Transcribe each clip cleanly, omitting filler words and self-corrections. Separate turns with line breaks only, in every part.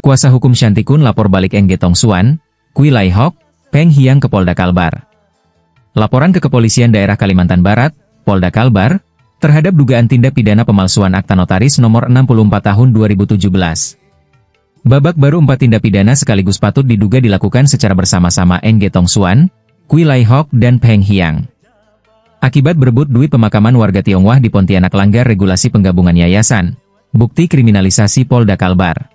Kuasa hukum Shantikun lapor balik Engge Tongsuan, Kui Lai Hok, Peng Hiang ke Polda Kalbar. Laporan ke Kepolisian Daerah Kalimantan Barat, Polda Kalbar, terhadap dugaan tindak pidana pemalsuan akta notaris nomor 64 tahun 2017. Babak baru 4 tindak pidana sekaligus patut diduga dilakukan secara bersama-sama Engge Tongsuan, Kui Lai Hok dan Peng Hiang. Akibat berebut duit pemakaman warga Tionghoa di Pontianak langgar regulasi penggabungan yayasan, bukti kriminalisasi Polda Kalbar.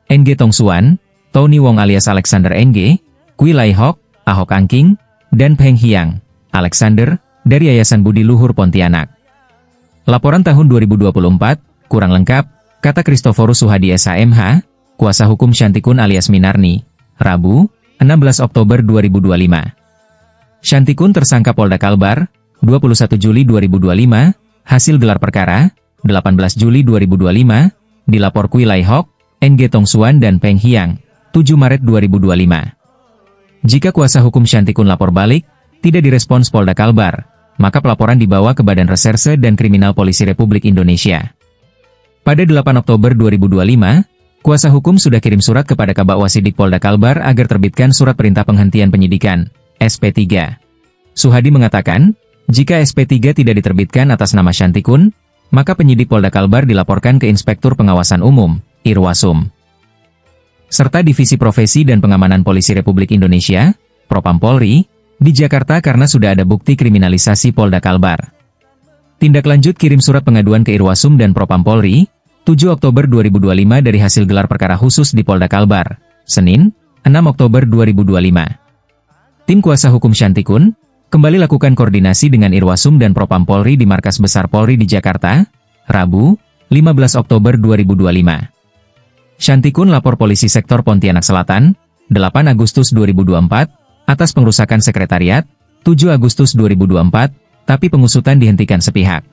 Engge Tongsuan, Tony Wong alias Alexander Engge, Kui Lai Hok, Ahok Angking, dan Peng Hiang, Alexander, dari Yayasan Budi Luhur Pontianak. Laporan tahun 2024, kurang lengkap, kata Kristoforus Suhadi SHMH, kuasa hukum Shantikun alias Minarni, Rabu, 16 Oktober 2025. Shantikun tersangka Polda Kalbar, 21 Juli 2025, hasil gelar perkara, 18 Juli 2025, dilapor Kui Lai Hok, Engge Tongsuan dan Peng Hiang, 7 Maret 2025. Jika kuasa hukum Shantikun lapor balik, tidak direspons Polda Kalbar, maka pelaporan dibawa ke Badan Reserse dan Kriminal Polisi Republik Indonesia. Pada 8 Oktober 2025, kuasa hukum sudah kirim surat kepada Kabak Wasidik Polda Kalbar agar terbitkan surat perintah penghentian penyidikan, SP3. Suhadi mengatakan, jika SP3 tidak diterbitkan atas nama Shantikun, maka penyidik Polda Kalbar dilaporkan ke Inspektur Pengawasan Umum, Irwasum, serta Divisi Profesi dan Pengamanan Polisi Republik Indonesia, Propam Polri, di Jakarta karena sudah ada bukti kriminalisasi Polda Kalbar. Tindak lanjut kirim surat pengaduan ke Irwasum dan Propam Polri, 7 Oktober 2025 dari hasil gelar perkara khusus di Polda Kalbar, Senin, 6 Oktober 2025. Tim kuasa hukum Shantikun kembali lakukan koordinasi dengan Irwasum dan Propam Polri di Markas Besar Polri di Jakarta, Rabu, 15 Oktober 2025. Shantikun lapor Polisi Sektor Pontianak Selatan, 8 Agustus 2024, atas pengrusakan sekretariat, 7 Agustus 2024, tapi pengusutan dihentikan sepihak.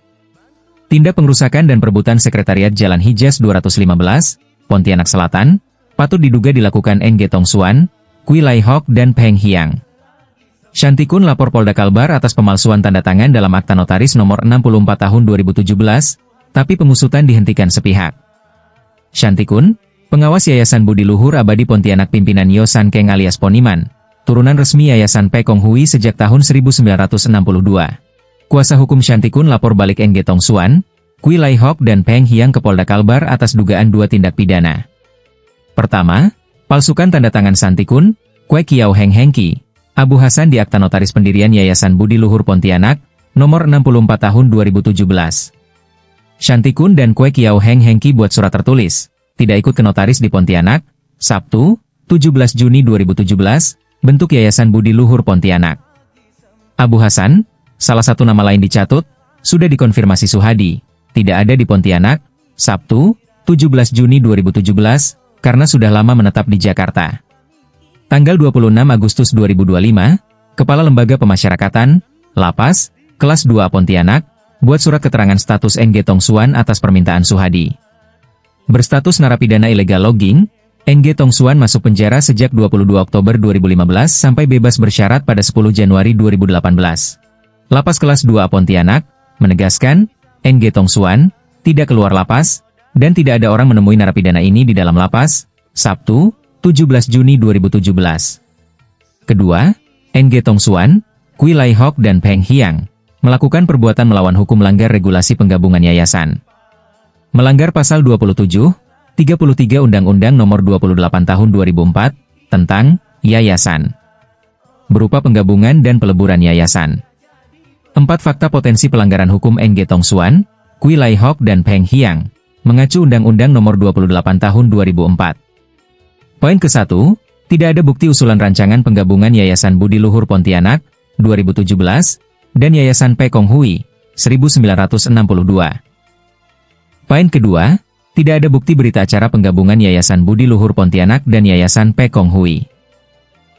Tindak pengrusakan dan perebutan sekretariat Jalan Hijaz 215, Pontianak Selatan, patut diduga dilakukan Engge Tongsuan, Kui Lai Hok dan Peng Hiang. Shantikun lapor Polda Kalbar atas pemalsuan tanda tangan dalam akta notaris nomor 64 tahun 2017, tapi pengusutan dihentikan sepihak. Shantikun, pengawas Yayasan Budi Luhur Abadi Pontianak pimpinan Yo San Keng alias Poniman, turunan resmi Yayasan Pekong Hui sejak tahun 1962. Kuasa hukum Shantikun lapor balik Engge Tongsuan, Kui Lai Hok dan Peng Hiang ke Polda Kalbar atas dugaan 2 tindak pidana. Pertama, palsukan tanda tangan Shantikun, Kue Kiau Heng Hengki, Abu Hasan di Akta Notaris Pendirian Yayasan Budi Luhur Pontianak, nomor 64 tahun 2017. Shantikun dan Kue Kiau Heng Hengki buat surat tertulis, tidak ikut ke notaris di Pontianak, Sabtu, 17 Juni 2017, bentuk Yayasan Budi Luhur Pontianak. Abu Hasan, salah satu nama lain dicatut, sudah dikonfirmasi Suhadi, tidak ada di Pontianak, Sabtu, 17 Juni 2017, karena sudah lama menetap di Jakarta. Tanggal 26 Agustus 2025, Kepala Lembaga Pemasyarakatan, Lapas, Kelas 2 Pontianak, buat surat keterangan status Engge Tongsuan atas permintaan Suhadi. Berstatus narapidana ilegal logging, Engge Tongsuan masuk penjara sejak 22 Oktober 2015 sampai bebas bersyarat pada 10 Januari 2018. Lapas Kelas 2 Pontianak menegaskan, Engge Tongsuan tidak keluar lapas, dan tidak ada orang menemui narapidana ini di dalam lapas, Sabtu, 17 Juni 2017. Kedua, Engge Tongsuan, Kui Lai Hok dan Peng Hiang melakukan perbuatan melawan hukum melanggar regulasi penggabungan yayasan. Melanggar pasal 27, 33 Undang-Undang Nomor 28 Tahun 2004 tentang yayasan, berupa penggabungan dan peleburan yayasan. 4 fakta potensi pelanggaran hukum Engge Tongsuan, Kui Lai Hok dan Peng Hiang mengacu Undang-Undang Nomor 28 Tahun 2004. Poin ke-1, tidak ada bukti usulan rancangan penggabungan Yayasan Budi Luhur Pontianak, 2017, dan Yayasan Pekong Hui, 1962. Poin kedua, tidak ada bukti berita acara penggabungan Yayasan Budi Luhur Pontianak dan Yayasan Pekong Hui.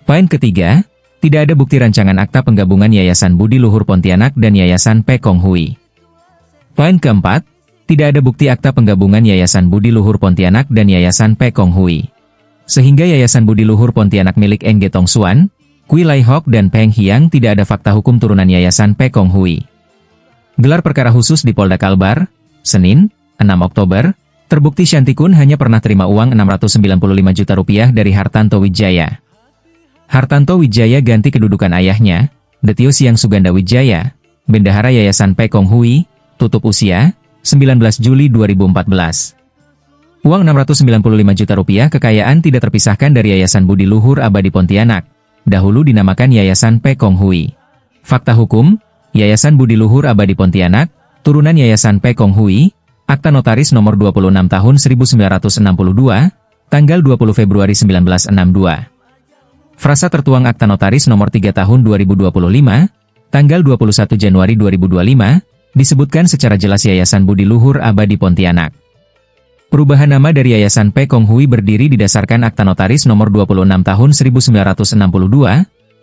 Poin ketiga, tidak ada bukti rancangan akta penggabungan Yayasan Budi Luhur Pontianak dan Yayasan Pekong Hui. Poin keempat, tidak ada bukti akta penggabungan Yayasan Budi Luhur Pontianak dan Yayasan Pekong Hui. Sehingga Yayasan Budi Luhur Pontianak milik Engge Tongsuan, Kui Lai Hok dan Peng Hiang tidak ada fakta hukum turunan Yayasan Pekong Hui. Gelar perkara khusus di Polda Kalbar, Senin, 6 Oktober, Terbukti Shantikun hanya pernah terima uang 695 juta rupiah dari Hartanto Wijaya. Hartanto Wijaya ganti kedudukan ayahnya, Detio Siang Suganda Wijaya, Bendahara Yayasan Pekong Hui, tutup usia, 19 Juli 2014. Uang 695 juta rupiah kekayaan tidak terpisahkan dari Yayasan Budi Luhur Abadi Pontianak, dahulu dinamakan Yayasan Pekong Hui. Fakta hukum, Yayasan Budi Luhur Abadi Pontianak, turunan Yayasan Pekong Hui, Akta Notaris nomor 26 tahun 1962, tanggal 20 Februari 1962. Frasa tertuang Akta Notaris nomor 3 tahun 2025, tanggal 21 Januari 2025, disebutkan secara jelas Yayasan Budi Luhur Abadi Pontianak. Perubahan nama dari Yayasan Pekong Hui berdiri didasarkan Akta Notaris nomor 26 tahun 1962,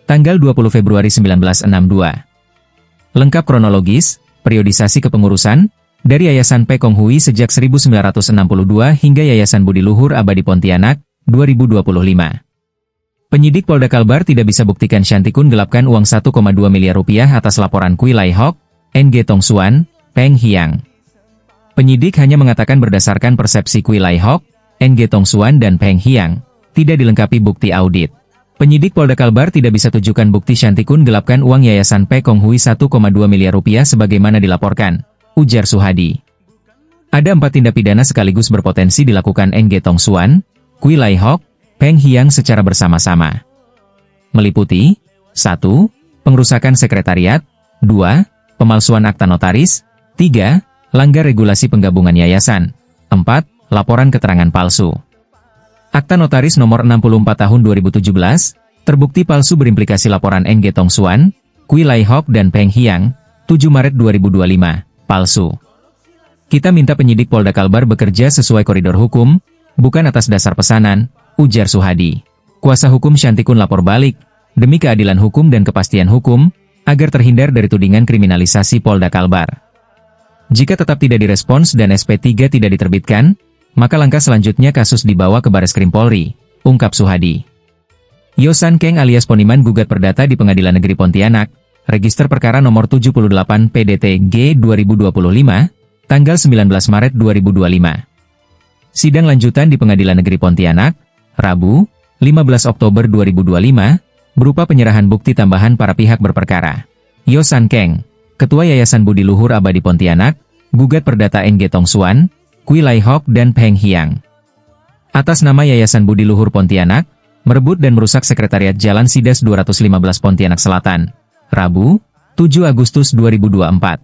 tanggal 20 Februari 1962. Lengkap kronologis, periodisasi kepengurusan, dari Yayasan Pekong Hui sejak 1962 hingga Yayasan Budi Luhur Abadi Pontianak, 2025. Penyidik Polda Kalbar tidak bisa buktikan Shantikun gelapkan uang 1,2 miliar rupiah atas laporan Kui Lai Hok, NG Tong Suan, Peng Hiang. Penyidik hanya mengatakan berdasarkan persepsi Kui Lai Hok, NG Tong Suan dan Peng Hiang, tidak dilengkapi bukti audit. Penyidik Polda Kalbar tidak bisa tunjukkan bukti Shantikun gelapkan uang Yayasan Pekong Hui 1,2 miliar rupiah sebagaimana dilaporkan, ujar Suhadi. Ada 4 tindak pidana sekaligus berpotensi dilakukan NG Tong Suan, Kui Lai Hok, Peng Hiang secara bersama-sama. Meliputi 1. Pengrusakan sekretariat, 2. Pemalsuan akta notaris, 3. Langgar regulasi penggabungan yayasan. 4. Laporan keterangan palsu. Akta Notaris nomor 64 tahun 2017, terbukti palsu berimplikasi laporan NG Tong Suan, Kui Lai Hok dan Peng Hiang, 7 Maret 2025, palsu. Kita minta penyidik Polda Kalbar bekerja sesuai koridor hukum, bukan atas dasar pesanan, ujar Suhadi. Kuasa hukum Shantikun lapor balik, demi keadilan hukum dan kepastian hukum, agar terhindar dari tudingan kriminalisasi Polda Kalbar. Jika tetap tidak direspons dan SP3 tidak diterbitkan, maka langkah selanjutnya kasus dibawa ke Bareskrim Polri, ungkap Suhadi. Yosan Keng alias Poniman gugat perdata di Pengadilan Negeri Pontianak, register perkara nomor 78 PDT G 2025, tanggal 19 Maret 2025. Sidang lanjutan di Pengadilan Negeri Pontianak, Rabu, 15 Oktober 2025, berupa penyerahan bukti tambahan para pihak berperkara. Yosan Keng, Ketua Yayasan Budi Luhur Abadi Pontianak, gugat perdata NG Tong Suan, Kui Lai Hok dan Peng Hiang. Atas nama Yayasan Budi Luhur Pontianak, merebut dan merusak Sekretariat Jalan Sidas 215 Pontianak Selatan, Rabu, 7 Agustus 2024.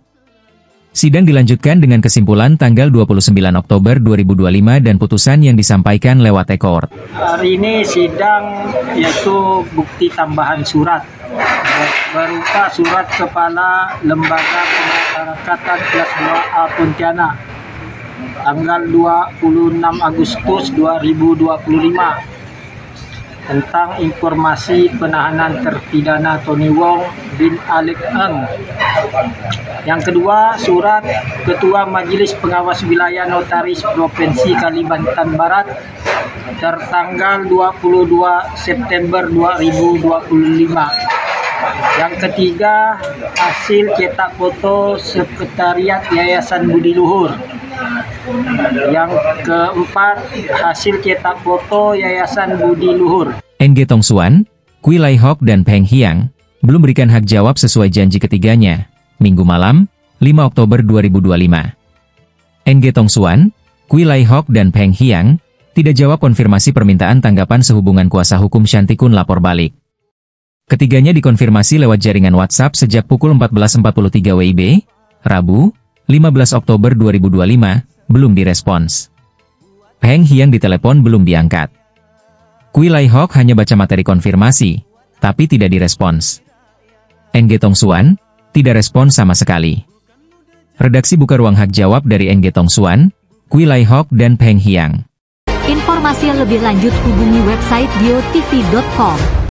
Sidang dilanjutkan dengan kesimpulan tanggal 29 Oktober 2025 dan putusan yang disampaikan lewat e-court.
Hari ini sidang yaitu bukti tambahan surat berupa surat Kepala Lembaga Pemasyarakatan kelas 2A Pontianak tanggal 26 Agustus 2025 tentang informasi penahanan terpidana Tony Wong bin Alec Eng. Yang kedua, surat Ketua Majelis Pengawas Wilayah Notaris Provinsi Kalimantan Barat tertanggal 22 September 2025. Yang ketiga, hasil cetak foto Sekretariat Yayasan Budi Luhur. Yang keempat, hasil cetak foto Yayasan Budi Luhur.
NG Tong Suan, Kui Lai Hok dan Peng Hiang belum berikan hak jawab sesuai janji ketiganya, Minggu malam, 5 Oktober 2025. NG Tong Suan, Kui Lai Hok dan Peng Hiang tidak jawab konfirmasi permintaan tanggapan sehubungan kuasa hukum Shantikun lapor balik. Ketiganya dikonfirmasi lewat jaringan WhatsApp sejak pukul 14.43 WIB, Rabu, 15 Oktober 2025, belum direspons. Peng Hiang ditelepon belum diangkat. Kui Lai Hok hanya baca materi konfirmasi, tapi tidak direspons. NG Tong Suan, tidak respons sama sekali. Redaksi buka ruang hak jawab dari NG Tong Suan, Kui Lai Hok dan Peng Hiang.
Informasi lebih lanjut hubungi website biotv.com.